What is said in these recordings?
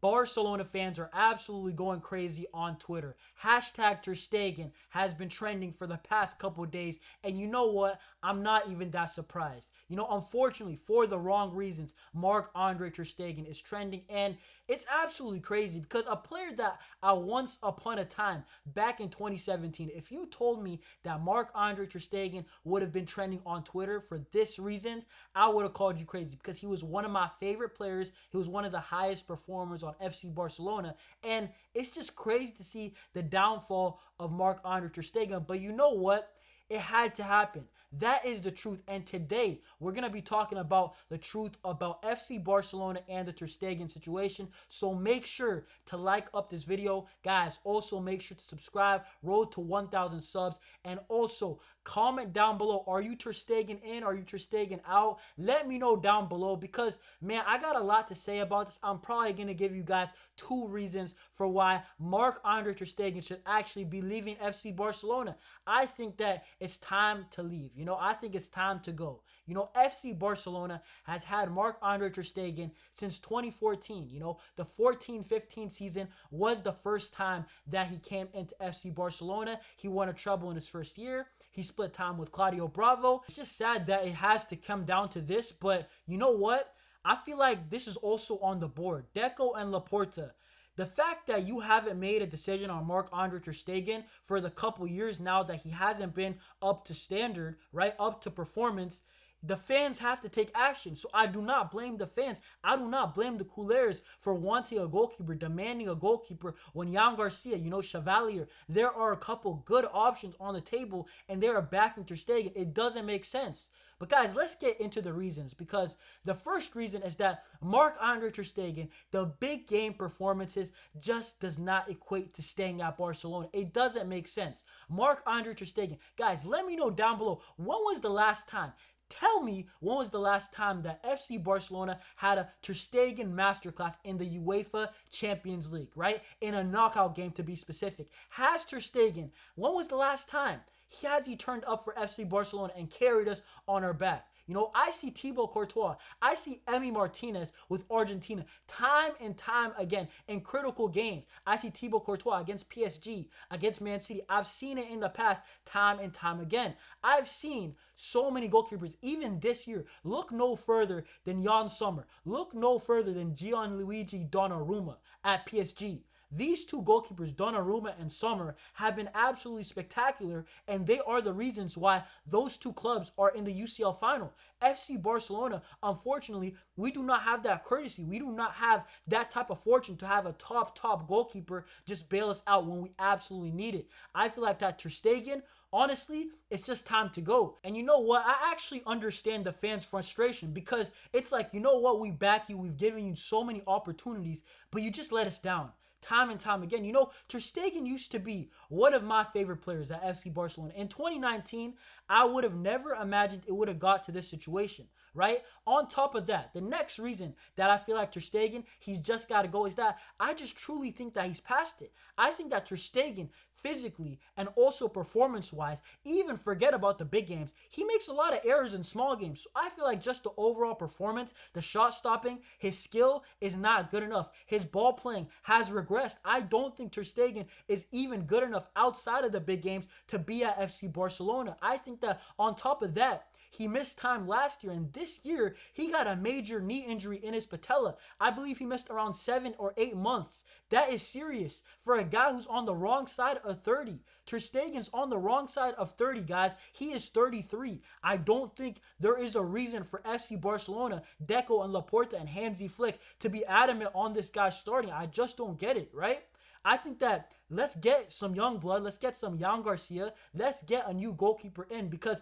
Barcelona fans are absolutely going crazy on Twitter. Hashtag Ter Stegen has been trending for the past couple days. And you know what? I'm not even that surprised. Unfortunately, for the wrong reasons, Marc-André Ter Stegen is trending. And it's absolutely crazy because a player that I once upon a time, back in 2017, if you told me that Marc-André Ter Stegen would have been trending on Twitter for this reason, I would have called you crazy because he was one of my favorite players. He was one of the highest performers on FC Barcelona, and it's just crazy to see the downfall of Marc-André Ter Stegen. But you know what? It had to happen. That is the truth. And today, we're going to be talking about the truth about FC Barcelona and the Ter Stegen situation. So make sure to like up this video. Guys, also make sure to subscribe. Road to 1,000 subs. And also, comment down below. Are you Ter Stegen in? Are you Ter Stegen out? Let me know down below because, man, I got a lot to say about this. I'm probably going to give you guys 2 reasons for why Marc-André Ter Stegen should actually be leaving FC Barcelona. I think that it's time to leave. I think it's time to go. FC Barcelona has had Marc-André Ter Stegen since 2014. The 14-15 season was the first time that he came into FC Barcelona. He won a treble in his first year. He split time with Claudio Bravo. It's just sad that it has to come down to this, but you know what? I feel like this is also on the board. Deco and Laporta. The fact that you haven't made a decision on Marc-André Ter Stegen for the couple years now that he hasn't been up to standard, right, up to performance, the fans have to take action. So I do not blame the fans. I do not blame the Couleurs for wanting a goalkeeper, demanding a goalkeeper when Joan Garcia, Chevalier, there are a couple good options on the table and they are backing Ter Stegen. It doesn't make sense. But guys, let's get into the reasons because the first reason is that Marc-André Ter Stegen, the big game performances just does not equate to staying at Barcelona. It doesn't make sense. Marc-André Ter Stegen, guys, let me know down below, when was the last time? Tell me when was the last time that FC Barcelona had a Ter Stegen masterclass in the UEFA Champions League, right? In a knockout game to be specific. Has Ter Stegen, when was the last time? Has he turned up for FC Barcelona and carried us on our back? I see Thibaut Courtois. I see Emi Martinez with Argentina time and time again in critical games. I see Thibaut Courtois against PSG, against Man City. I've seen it in the past time and time again. I've seen so many goalkeepers, even this year. Look no further than Jan Sommer. Look no further than Gianluigi Donnarumma at PSG. These 2 goalkeepers, Donnarumma and Sommer, have been absolutely spectacular, and they are the reasons why those 2 clubs are in the UCL final. FC Barcelona, unfortunately, we do not have that courtesy. We do not have that type of fortune to have a top goalkeeper just bail us out when we absolutely need it. I feel like that Ter Stegen, honestly, it's just time to go. And you know what? I actually understand the fans' frustration because it's like, you know what? We back you. We've given you so many opportunities, but you just let us down. Time and time again. Ter Stegen used to be one of my favorite players at FC Barcelona. In 2019, I would have never imagined it would have got to this situation, right? On top of that, the next reason that I feel like Ter Stegen, he's just got to go is that I just truly think that he's past it. I think that Ter Stegen, physically and also performance-wise, even forget about the big games, he makes a lot of errors in small games. So I feel like just the overall performance, the shot stopping, his skill is not good enough. His ball playing has regressed. I don't think Ter Stegen is even good enough outside of the big games to be at FC Barcelona. I think that on top of that, he missed time last year, and this year he got a major knee injury in his patella. I believe he missed around 7 or 8 months. That is serious for a guy who's on the wrong side of 30. Ter Stegen's on the wrong side of 30, guys. He is 33. I don't think there is a reason for FC Barcelona, Deco and Laporta and Hansi Flick to be adamant on this guy starting. I just don't get it, right? I think that let's get some young blood. Let's get some Joan Garcia. Let's get a new goalkeeper in because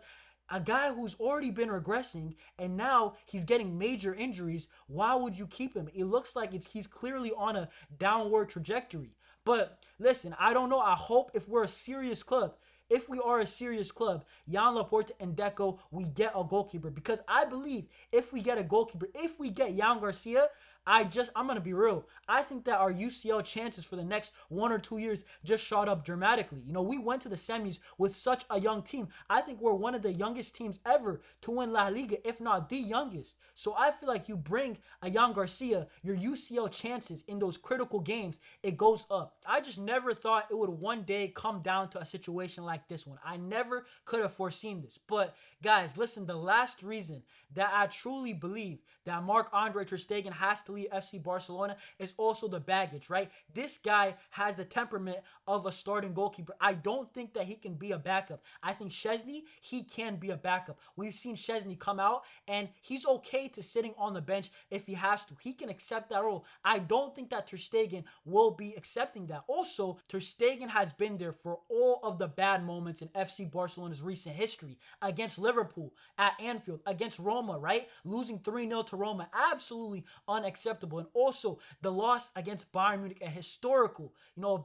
a guy who's already been regressing and now he's getting major injuries, why would you keep him? It looks like he's clearly on a downward trajectory. But listen, I don't know. I hope if we're a serious club, if we are a serious club, Jan Laporta and Deco, we get a goalkeeper. Because I believe if we get a goalkeeper, if we get Joan Garcia, I'm going to be real. I think that our UCL chances for the next 1 or 2 years just shot up dramatically. You know, we went to the semis with such a young team. I think we're one of the youngest teams ever to win La Liga, if not the youngest. So I feel like you bring a Joan Garcia, your UCL chances in those critical games, it goes up. I just never thought it would one day come down to a situation like this one. I never could have foreseen this. But guys, listen, the last reason that I truly believe that Marc-André Ter Stegen has to leave FC Barcelona is also the baggage, right? This guy has the temperament of a starting goalkeeper. I don't think that he can be a backup. I think Szczęsny, he can be a backup. We've seen Szczęsny come out and he's okay to sitting on the bench if he has to. He can accept that role. I don't think that Ter Stegen will be accepting that. Also, Ter Stegen has been there for all of the bad moments in FC Barcelona's recent history. Against Liverpool, at Anfield, against Roma, right? Losing 3-0 to Roma, absolutely unacceptable. And also the loss against Bayern Munich, a historical,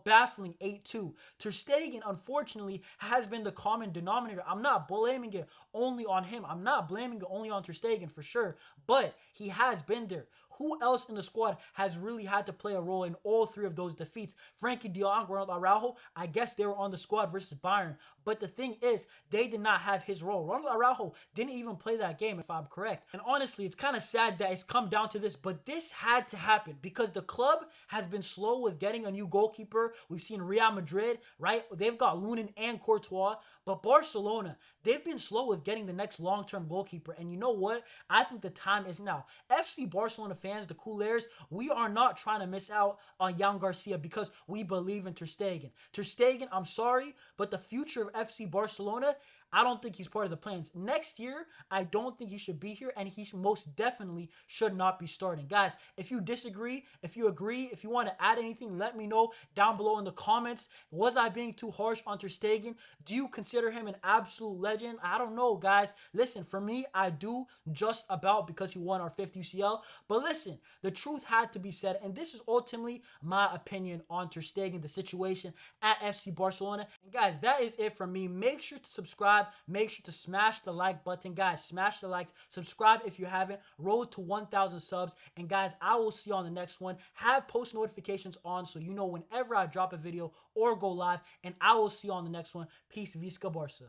baffling 8-2. Ter Stegen, unfortunately, has been the common denominator. I'm not blaming it only on him. I'm not blaming it only on Ter Stegen for sure, but he has been there. Who else in the squad has really had to play a role in all three of those defeats? Frankie de Jong, Ronald Araujo, I guess they were on the squad versus Bayern. But the thing is, they did not have his role. Ronald Araujo didn't even play that game, if I'm correct. And honestly, it's kind of sad that it's come down to this, but this had to happen because the club has been slow with getting a new goalkeeper. We've seen Real Madrid, right? They've got Lunin and Courtois. But Barcelona, they've been slow with getting the next long-term goalkeeper. And you know what? I think the time is now. FC Barcelona fans, the Coolers, we are not trying to miss out on Joan Garcia because we believe in Ter Stegen. Ter Stegen, I'm sorry, but the future of FC Barcelona, I don't think he's part of the plans. Next year, I don't think he should be here, and he most definitely should not be starting. Guys, if you disagree, if you agree, if you want to add anything, let me know down below in the comments. Was I being too harsh on Ter Stegen? Do you consider him an absolute legend? I don't know, guys. Listen, for me, I do just about because he won our 5th UCL. But listen, the truth had to be said, and this is ultimately my opinion on Ter Stegen, the situation at FC Barcelona. And guys, that is it from me. Make sure to subscribe. Make sure to smash the like button. Guys, smash the likes. Subscribe if you haven't. Road to 1,000 subs. And guys, I will see you on the next one. Have post notifications on so you know whenever I drop a video or go live. And I will see you on the next one. Peace, Visca Barca.